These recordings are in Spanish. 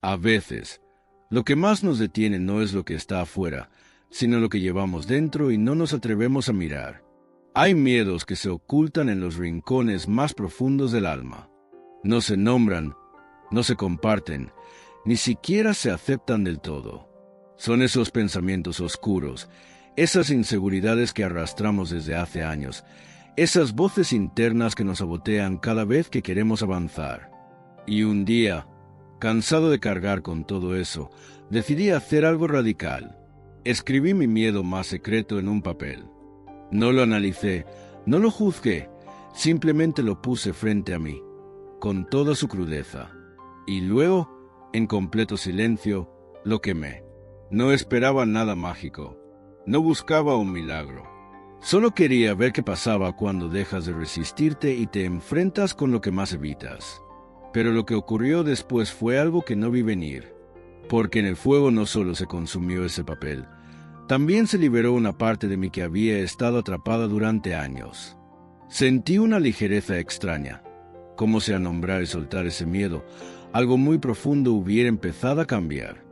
A veces, lo que más nos detiene no es lo que está afuera, sino lo que llevamos dentro y no nos atrevemos a mirar. Hay miedos que se ocultan en los rincones más profundos del alma. No se nombran, no se comparten, ni siquiera se aceptan del todo. Son esos pensamientos oscuros, esas inseguridades que arrastramos desde hace años, esas voces internas que nos sabotean cada vez que queremos avanzar. Y un día, cansado de cargar con todo eso, decidí hacer algo radical. Escribí mi miedo más secreto en un papel. No lo analicé, no lo juzgué, simplemente lo puse frente a mí, con toda su crudeza. Y luego, en completo silencio, lo quemé. No esperaba nada mágico. No buscaba un milagro. Solo quería ver qué pasaba cuando dejas de resistirte y te enfrentas con lo que más evitas. Pero lo que ocurrió después fue algo que no vi venir. Porque en el fuego no solo se consumió ese papel, también se liberó una parte de mí que había estado atrapada durante años. Sentí una ligereza extraña, como si al nombrar y soltar ese miedo, algo muy profundo hubiera empezado a cambiar.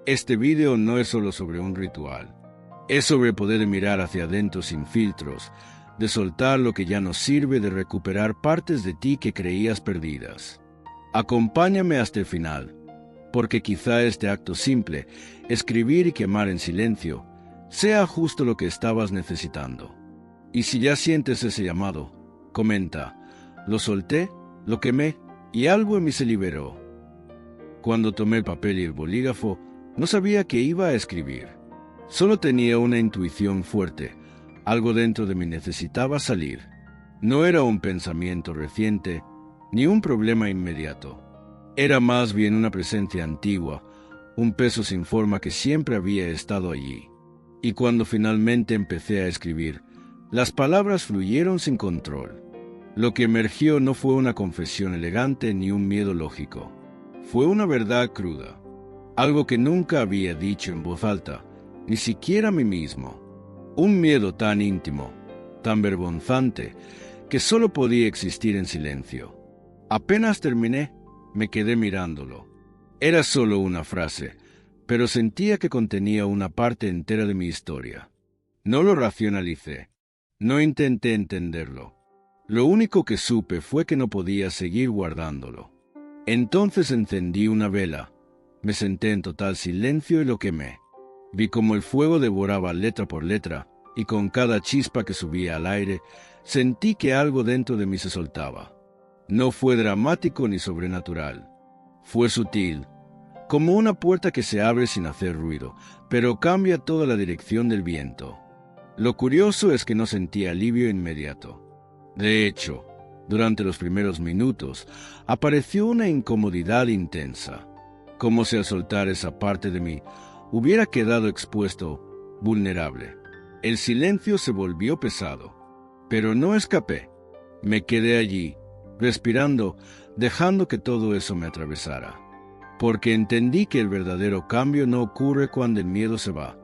Este video no es solo sobre un ritual. Es sobre poder mirar hacia adentro sin filtros, de soltar lo que ya no sirve, de recuperar partes de ti que creías perdidas. Acompáñame hasta el final, porque quizá este acto simple, escribir y quemar en silencio, sea justo lo que estabas necesitando. Y si ya sientes ese llamado, comenta, lo solté, lo quemé y algo en mí se liberó. Cuando tomé el papel y el bolígrafo, no sabía qué iba a escribir. Solo tenía una intuición fuerte, algo dentro de mí necesitaba salir. No era un pensamiento reciente, ni un problema inmediato. Era más bien una presencia antigua, un peso sin forma que siempre había estado allí. Y cuando finalmente empecé a escribir, las palabras fluyeron sin control. Lo que emergió no fue una confesión elegante ni un miedo lógico. Fue una verdad cruda, algo que nunca había dicho en voz alta, ni siquiera a mí mismo. Un miedo tan íntimo, tan vergonzante, que solo podía existir en silencio. Apenas terminé, me quedé mirándolo. Era solo una frase, pero sentía que contenía una parte entera de mi historia. No lo racionalicé, no intenté entenderlo. Lo único que supe fue que no podía seguir guardándolo. Entonces encendí una vela, me senté en total silencio y lo quemé. Vi cómo el fuego devoraba letra por letra, y con cada chispa que subía al aire, sentí que algo dentro de mí se soltaba. No fue dramático ni sobrenatural. Fue sutil, como una puerta que se abre sin hacer ruido, pero cambia toda la dirección del viento. Lo curioso es que no sentí alivio inmediato. De hecho, durante los primeros minutos, apareció una incomodidad intensa, como si al soltar esa parte de mí, hubiera quedado expuesto, vulnerable. El silencio se volvió pesado, pero no escapé. Me quedé allí, respirando, dejando que todo eso me atravesara. Porque entendí que el verdadero cambio no ocurre cuando el miedo se va,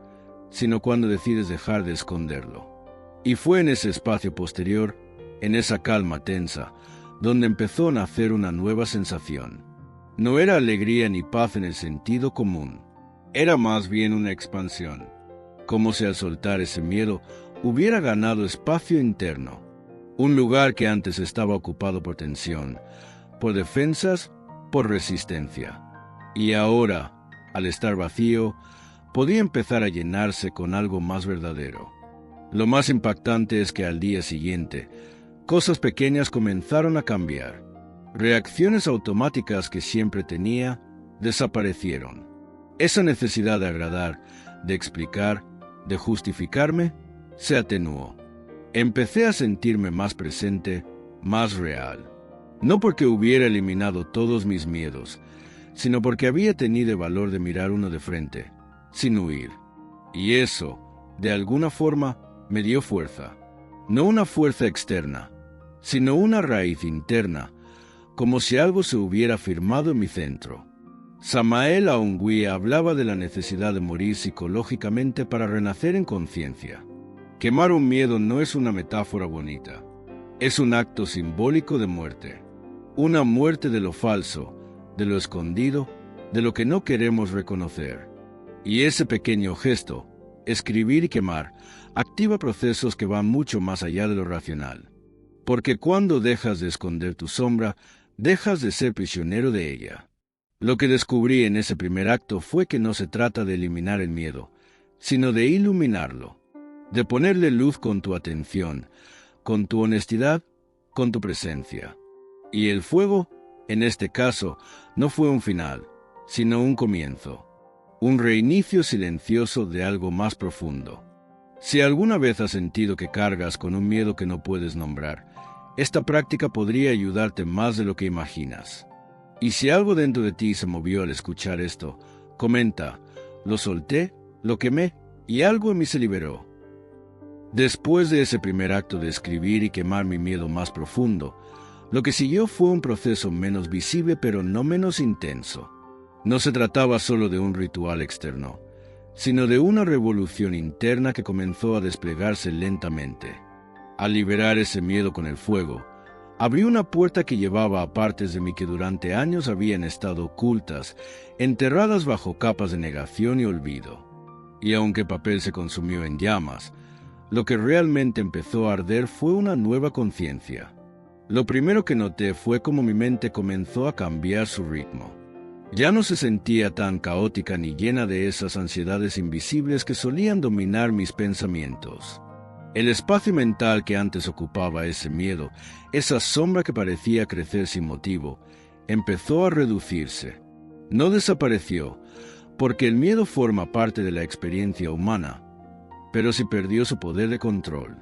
sino cuando decides dejar de esconderlo. Y fue en ese espacio posterior, en esa calma tensa, donde empezó a nacer una nueva sensación. No era alegría ni paz en el sentido común. Era más bien una expansión, como si al soltar ese miedo hubiera ganado espacio interno. Un lugar que antes estaba ocupado por tensión, por defensas, por resistencia. Y ahora, al estar vacío, podía empezar a llenarse con algo más verdadero. Lo más impactante es que al día siguiente, cosas pequeñas comenzaron a cambiar. Reacciones automáticas que siempre tenía, desaparecieron. Esa necesidad de agradar, de explicar, de justificarme, se atenuó. Empecé a sentirme más presente, más real. No porque hubiera eliminado todos mis miedos, sino porque había tenido el valor de mirar uno de frente, sin huir. Y eso, de alguna forma, me dio fuerza. No una fuerza externa, sino una raíz interna, como si algo se hubiera firmado en mi centro. Samael Aungui hablaba de la necesidad de morir psicológicamente para renacer en conciencia. Quemar un miedo no es una metáfora bonita. Es un acto simbólico de muerte. Una muerte de lo falso, de lo escondido, de lo que no queremos reconocer. Y ese pequeño gesto, escribir y quemar, activa procesos que van mucho más allá de lo racional. Porque cuando dejas de esconder tu sombra, dejas de ser prisionero de ella. Lo que descubrí en ese primer acto fue que no se trata de eliminar el miedo, sino de iluminarlo, de ponerle luz con tu atención, con tu honestidad, con tu presencia. Y el fuego, en este caso, no fue un final, sino un comienzo, un reinicio silencioso de algo más profundo. Si alguna vez has sentido que cargas con un miedo que no puedes nombrar, esta práctica podría ayudarte más de lo que imaginas. Y si algo dentro de ti se movió al escuchar esto, comenta: lo solté, lo quemé, y algo en mí se liberó. Después de ese primer acto de escribir y quemar mi miedo más profundo, lo que siguió fue un proceso menos visible pero no menos intenso. No se trataba solo de un ritual externo, sino de una revolución interna que comenzó a desplegarse lentamente. Al liberar ese miedo con el fuego, abrí una puerta que llevaba a partes de mí que durante años habían estado ocultas, enterradas bajo capas de negación y olvido. Y aunque el papel se consumió en llamas, lo que realmente empezó a arder fue una nueva conciencia. Lo primero que noté fue cómo mi mente comenzó a cambiar su ritmo. Ya no se sentía tan caótica ni llena de esas ansiedades invisibles que solían dominar mis pensamientos. El espacio mental que antes ocupaba ese miedo, esa sombra que parecía crecer sin motivo, empezó a reducirse. No desapareció, porque el miedo forma parte de la experiencia humana, pero sí perdió su poder de control.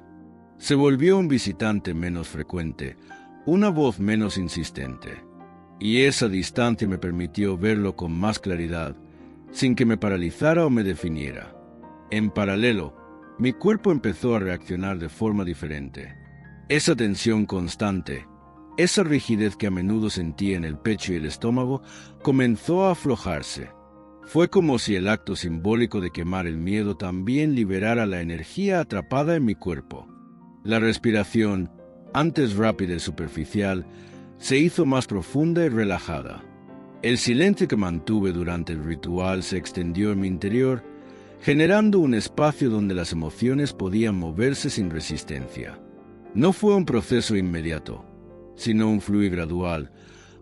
Se volvió un visitante menos frecuente, una voz menos insistente. Y esa distancia me permitió verlo con más claridad, sin que me paralizara o me definiera. En paralelo, mi cuerpo empezó a reaccionar de forma diferente. Esa tensión constante, esa rigidez que a menudo sentía en el pecho y el estómago, comenzó a aflojarse. Fue como si el acto simbólico de quemar el miedo también liberara la energía atrapada en mi cuerpo. La respiración, antes rápida y superficial, se hizo más profunda y relajada. El silencio que mantuve durante el ritual se extendió en mi interior, generando un espacio donde las emociones podían moverse sin resistencia. No fue un proceso inmediato, sino un fluir gradual,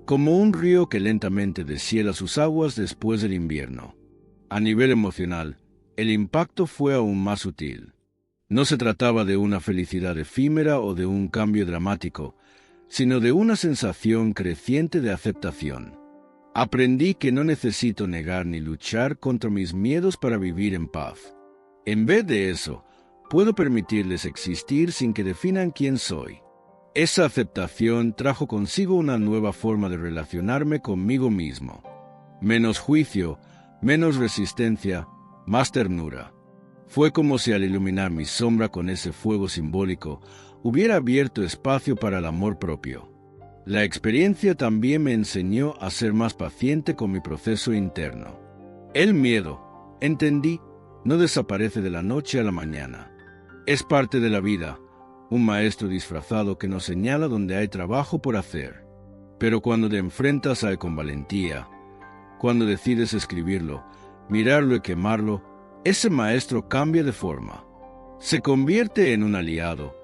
como un río que lentamente deshiela sus aguas después del invierno. A nivel emocional, el impacto fue aún más sutil. No se trataba de una felicidad efímera o de un cambio dramático, sino de una sensación creciente de aceptación. Aprendí que no necesito negar ni luchar contra mis miedos para vivir en paz. En vez de eso, puedo permitirles existir sin que definan quién soy. Esa aceptación trajo consigo una nueva forma de relacionarme conmigo mismo. Menos juicio, menos resistencia, más ternura. Fue como si al iluminar mi sombra con ese fuego simbólico, hubiera abierto espacio para el amor propio. La experiencia también me enseñó a ser más paciente con mi proceso interno. El miedo, entendí, no desaparece de la noche a la mañana. Es parte de la vida, un maestro disfrazado que nos señala donde hay trabajo por hacer. Pero cuando te enfrentas a él con valentía, cuando decides escribirlo, mirarlo y quemarlo, ese maestro cambia de forma. Se convierte en un aliado,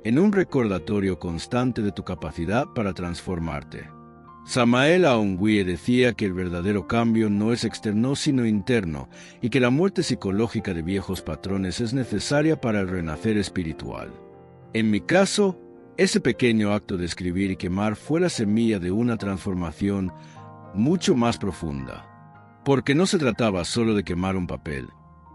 en un recordatorio constante de tu capacidad para transformarte. Samael Aungwie decía que el verdadero cambio no es externo sino interno y que la muerte psicológica de viejos patrones es necesaria para el renacer espiritual. En mi caso, ese pequeño acto de escribir y quemar fue la semilla de una transformación mucho más profunda. Porque no se trataba solo de quemar un papel,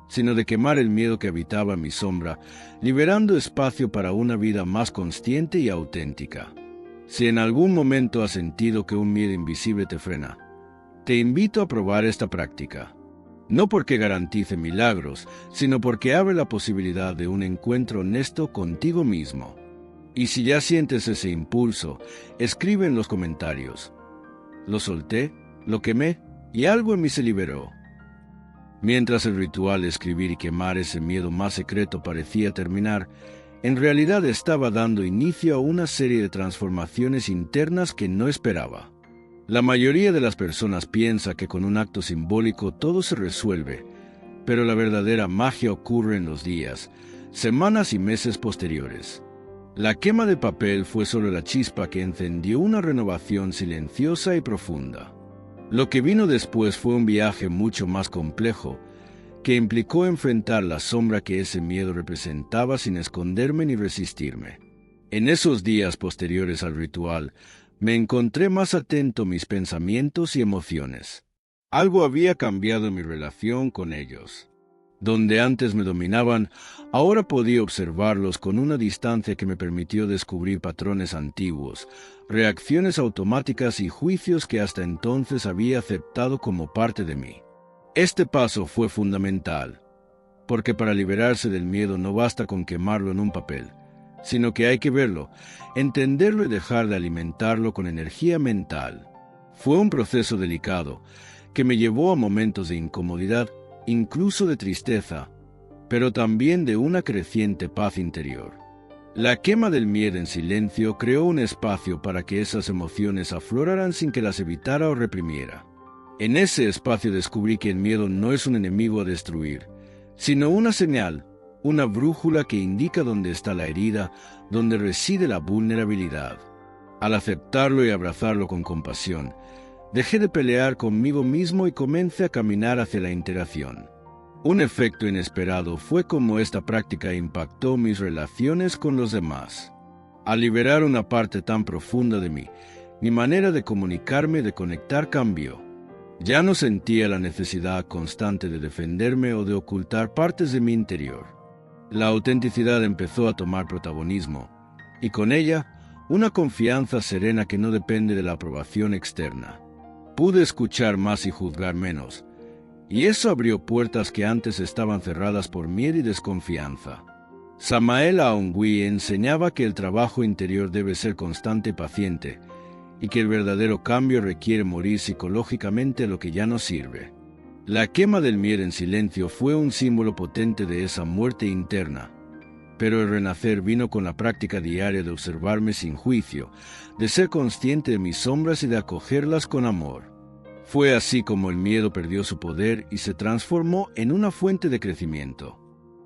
sino de quemar el miedo que habitaba en mi sombra, liberando espacio para una vida más consciente y auténtica. Si en algún momento has sentido que un miedo invisible te frena, te invito a probar esta práctica. No porque garantice milagros, sino porque abre la posibilidad de un encuentro honesto contigo mismo. Y si ya sientes ese impulso, escribe en los comentarios: lo solté, lo quemé y algo en mí se liberó. Mientras el ritual de escribir y quemar ese miedo más secreto parecía terminar, en realidad estaba dando inicio a una serie de transformaciones internas que no esperaba. La mayoría de las personas piensa que con un acto simbólico todo se resuelve, pero la verdadera magia ocurre en los días, semanas y meses posteriores. La quema de papel fue solo la chispa que encendió una renovación silenciosa y profunda. Lo que vino después fue un viaje mucho más complejo, que implicó enfrentar la sombra que ese miedo representaba sin esconderme ni resistirme. En esos días posteriores al ritual, me encontré más atento a mis pensamientos y emociones. Algo había cambiado en mi relación con ellos. Donde antes me dominaban, ahora podía observarlos con una distancia que me permitió descubrir patrones antiguos, reacciones automáticas y juicios que hasta entonces había aceptado como parte de mí. Este paso fue fundamental, porque para liberarse del miedo no basta con quemarlo en un papel, sino que hay que verlo, entenderlo y dejar de alimentarlo con energía mental. Fue un proceso delicado, que me llevó a momentos de incomodidad, incluso de tristeza, pero también de una creciente paz interior. La quema del miedo en silencio creó un espacio para que esas emociones afloraran sin que las evitara o reprimiera. En ese espacio descubrí que el miedo no es un enemigo a destruir, sino una señal, una brújula que indica dónde está la herida, donde reside la vulnerabilidad. Al aceptarlo y abrazarlo con compasión, dejé de pelear conmigo mismo y comencé a caminar hacia la integración. Un efecto inesperado fue cómo esta práctica impactó mis relaciones con los demás. Al liberar una parte tan profunda de mí, mi manera de comunicarme y de conectar cambió. Ya no sentía la necesidad constante de defenderme o de ocultar partes de mi interior. La autenticidad empezó a tomar protagonismo, y con ella, una confianza serena que no depende de la aprobación externa. Pude escuchar más y juzgar menos, y eso abrió puertas que antes estaban cerradas por miedo y desconfianza. Samael Aungui enseñaba que el trabajo interior debe ser constante y paciente, y que el verdadero cambio requiere morir psicológicamente a lo que ya no sirve. La quema del miedo en silencio fue un símbolo potente de esa muerte interna, pero el renacer vino con la práctica diaria de observarme sin juicio, de ser consciente de mis sombras y de acogerlas con amor. Fue así como el miedo perdió su poder y se transformó en una fuente de crecimiento.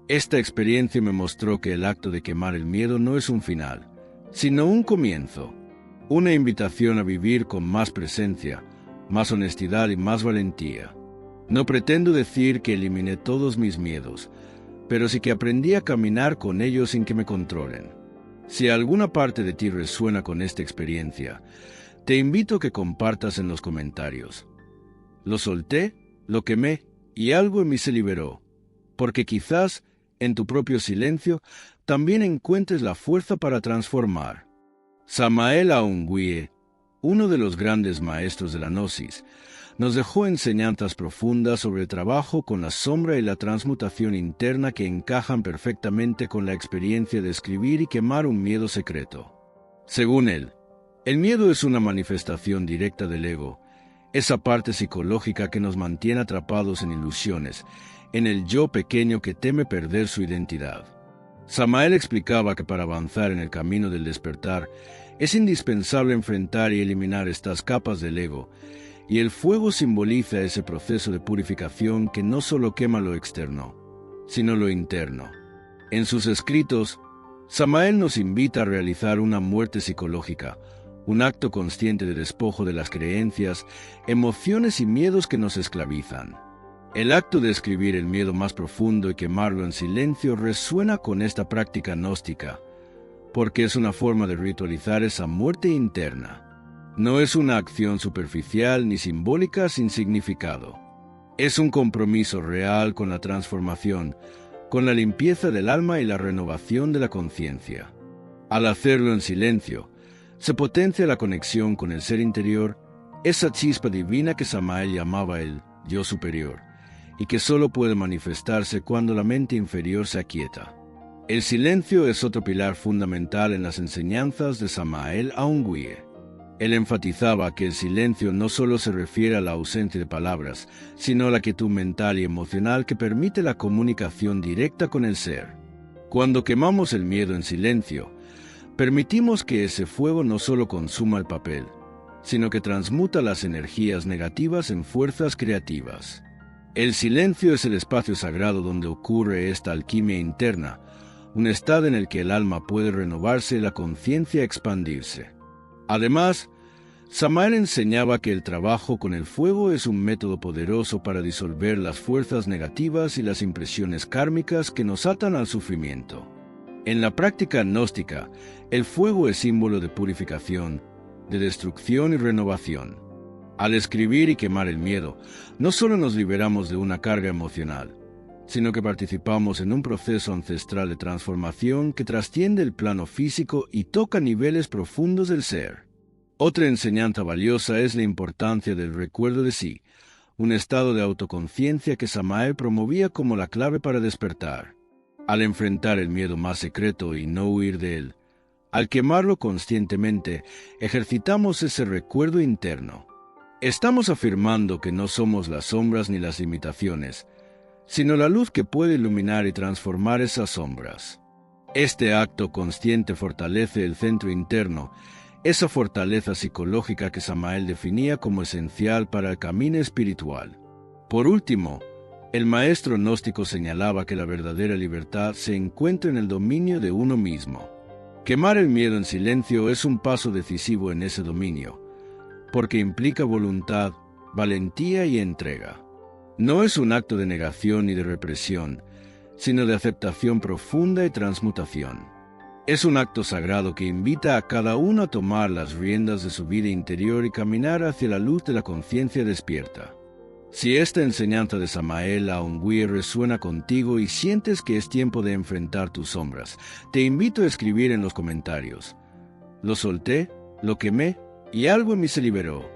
Esta experiencia me mostró que el acto de quemar el miedo no es un final, sino un comienzo, una invitación a vivir con más presencia, más honestidad y más valentía. No pretendo decir que eliminé todos mis miedos, pero sí que aprendí a caminar con ellos sin que me controlen. Si alguna parte de ti resuena con esta experiencia, te invito a que compartas en los comentarios. Lo solté, lo quemé y algo en mí se liberó, porque quizás en tu propio silencio también encuentres la fuerza para transformar. Samael Aungui, uno de los grandes maestros de la gnosis, nos dejó enseñanzas profundas sobre el trabajo con la sombra y la transmutación interna que encajan perfectamente con la experiencia de escribir y quemar un miedo secreto. Según él, el miedo es una manifestación directa del ego, esa parte psicológica que nos mantiene atrapados en ilusiones, en el yo pequeño que teme perder su identidad. Samael explicaba que para avanzar en el camino del despertar, es indispensable enfrentar y eliminar estas capas del ego, y el fuego simboliza ese proceso de purificación que no solo quema lo externo, sino lo interno. En sus escritos, Samael nos invita a realizar una muerte psicológica, un acto consciente de despojo de las creencias, emociones y miedos que nos esclavizan. El acto de escribir el miedo más profundo y quemarlo en silencio resuena con esta práctica gnóstica, porque es una forma de ritualizar esa muerte interna. No es una acción superficial ni simbólica sin significado. Es un compromiso real con la transformación, con la limpieza del alma y la renovación de la conciencia. Al hacerlo en silencio, se potencia la conexión con el ser interior, esa chispa divina que Samael llamaba el yo superior, y que solo puede manifestarse cuando la mente inferior se aquieta. El silencio es otro pilar fundamental en las enseñanzas de Samael Aungui. Él enfatizaba que el silencio no solo se refiere a la ausencia de palabras, sino a la quietud mental y emocional que permite la comunicación directa con el ser. Cuando quemamos el miedo en silencio, permitimos que ese fuego no solo consuma el papel, sino que transmuta las energías negativas en fuerzas creativas. El silencio es el espacio sagrado donde ocurre esta alquimia interna, un estado en el que el alma puede renovarse y la conciencia expandirse. Además, Samael enseñaba que el trabajo con el fuego es un método poderoso para disolver las fuerzas negativas y las impresiones kármicas que nos atan al sufrimiento. En la práctica gnóstica, el fuego es símbolo de purificación, de destrucción y renovación. Al escribir y quemar el miedo, no solo nos liberamos de una carga emocional, sino que participamos en un proceso ancestral de transformación que trasciende el plano físico y toca niveles profundos del ser. Otra enseñanza valiosa es la importancia del recuerdo de sí, un estado de autoconciencia que Samael promovía como la clave para despertar. Al enfrentar el miedo más secreto y no huir de él, al quemarlo conscientemente, ejercitamos ese recuerdo interno. Estamos afirmando que no somos las sombras ni las limitaciones, sino la luz que puede iluminar y transformar esas sombras. Este acto consciente fortalece el centro interno, esa fortaleza psicológica que Samael definía como esencial para el camino espiritual. Por último, el maestro gnóstico señalaba que la verdadera libertad se encuentra en el dominio de uno mismo. Quemar el miedo en silencio es un paso decisivo en ese dominio, porque implica voluntad, valentía y entrega. No es un acto de negación ni de represión, sino de aceptación profunda y transmutación. Es un acto sagrado que invita a cada uno a tomar las riendas de su vida interior y caminar hacia la luz de la conciencia despierta. Si esta enseñanza de Samael Aungüe resuena contigo y sientes que es tiempo de enfrentar tus sombras, te invito a escribir en los comentarios: lo solté, lo quemé y algo en mí se liberó.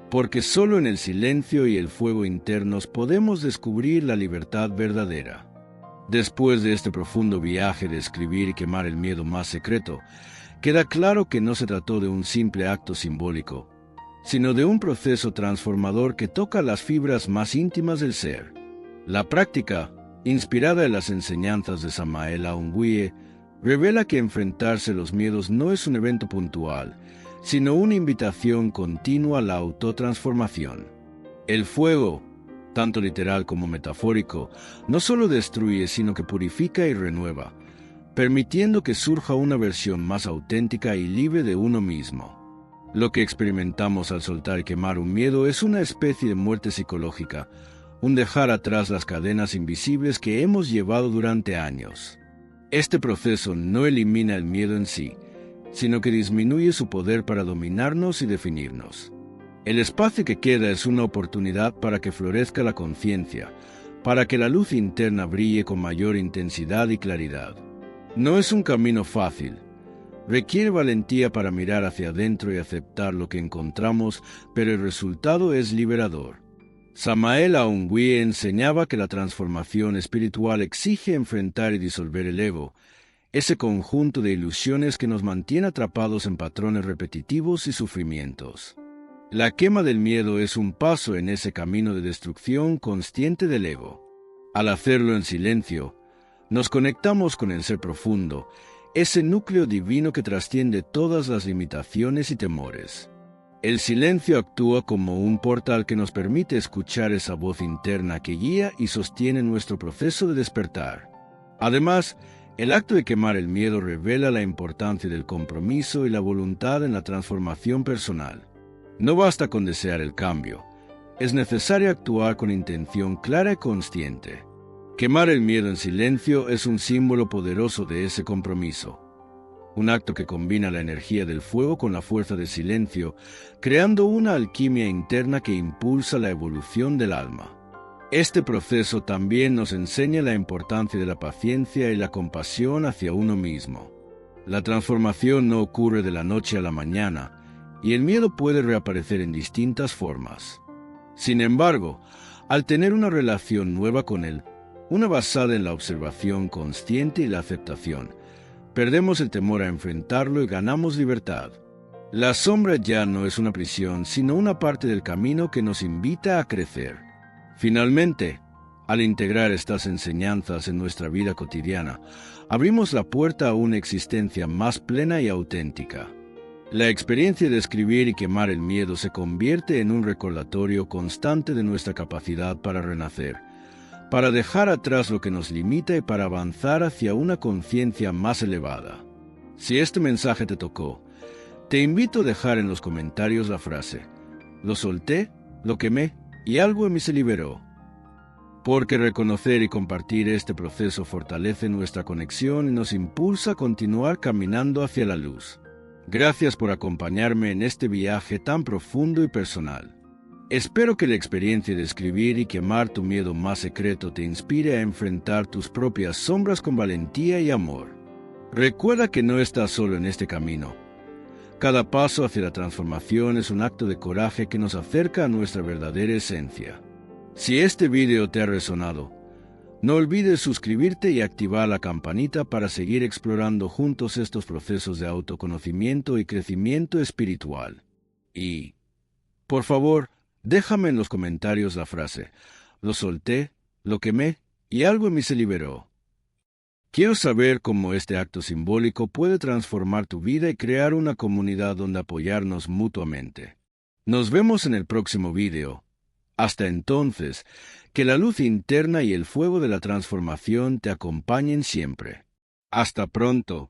Porque solo en el silencio y el fuego internos podemos descubrir la libertad verdadera. Después de este profundo viaje de escribir y quemar el miedo más secreto, queda claro que no se trató de un simple acto simbólico, sino de un proceso transformador que toca las fibras más íntimas del ser. La práctica, inspirada en las enseñanzas de Samael Aungüe, revela que enfrentarse a los miedos no es un evento puntual, sino una invitación continua a la autotransformación. El fuego, tanto literal como metafórico, no solo destruye, sino que purifica y renueva, permitiendo que surja una versión más auténtica y libre de uno mismo. Lo que experimentamos al soltar y quemar un miedo es una especie de muerte psicológica, un dejar atrás las cadenas invisibles que hemos llevado durante años. Este proceso no elimina el miedo en sí, sino que disminuye su poder para dominarnos y definirnos. El espacio que queda es una oportunidad para que florezca la conciencia, para que la luz interna brille con mayor intensidad y claridad. No es un camino fácil. Requiere valentía para mirar hacia adentro y aceptar lo que encontramos, pero el resultado es liberador. Samael Aungüe enseñaba que la transformación espiritual exige enfrentar y disolver el ego, ese conjunto de ilusiones que nos mantiene atrapados en patrones repetitivos y sufrimientos. La quema del miedo es un paso en ese camino de destrucción consciente del ego. Al hacerlo en silencio, nos conectamos con el ser profundo, ese núcleo divino que trasciende todas las limitaciones y temores. El silencio actúa como un portal que nos permite escuchar esa voz interna que guía y sostiene nuestro proceso de despertar. Además, el acto de quemar el miedo revela la importancia del compromiso y la voluntad en la transformación personal. No basta con desear el cambio, es necesario actuar con intención clara y consciente. Quemar el miedo en silencio es un símbolo poderoso de ese compromiso. Un acto que combina la energía del fuego con la fuerza del silencio, creando una alquimia interna que impulsa la evolución del alma. Este proceso también nos enseña la importancia de la paciencia y la compasión hacia uno mismo. La transformación no ocurre de la noche a la mañana, y el miedo puede reaparecer en distintas formas. Sin embargo, al tener una relación nueva con él, una basada en la observación consciente y la aceptación, perdemos el temor a enfrentarlo y ganamos libertad. La sombra ya no es una prisión, sino una parte del camino que nos invita a crecer. Finalmente, al integrar estas enseñanzas en nuestra vida cotidiana, abrimos la puerta a una existencia más plena y auténtica. La experiencia de escribir y quemar el miedo se convierte en un recordatorio constante de nuestra capacidad para renacer, para dejar atrás lo que nos limita y para avanzar hacia una conciencia más elevada. Si este mensaje te tocó, te invito a dejar en los comentarios la frase: lo solté, lo quemé y algo en mí se liberó. Porque reconocer y compartir este proceso fortalece nuestra conexión y nos impulsa a continuar caminando hacia la luz. Gracias por acompañarme en este viaje tan profundo y personal. Espero que la experiencia de escribir y quemar tu miedo más secreto te inspire a enfrentar tus propias sombras con valentía y amor. Recuerda que no estás solo en este camino. Cada paso hacia la transformación es un acto de coraje que nos acerca a nuestra verdadera esencia. Si este video te ha resonado, no olvides suscribirte y activar la campanita para seguir explorando juntos estos procesos de autoconocimiento y crecimiento espiritual. Y, por favor, déjame en los comentarios la frase: lo solté, lo quemé y algo en mí se liberó. Quiero saber cómo este acto simbólico puede transformar tu vida y crear una comunidad donde apoyarnos mutuamente. Nos vemos en el próximo video. Hasta entonces, que la luz interna y el fuego de la transformación te acompañen siempre. Hasta pronto.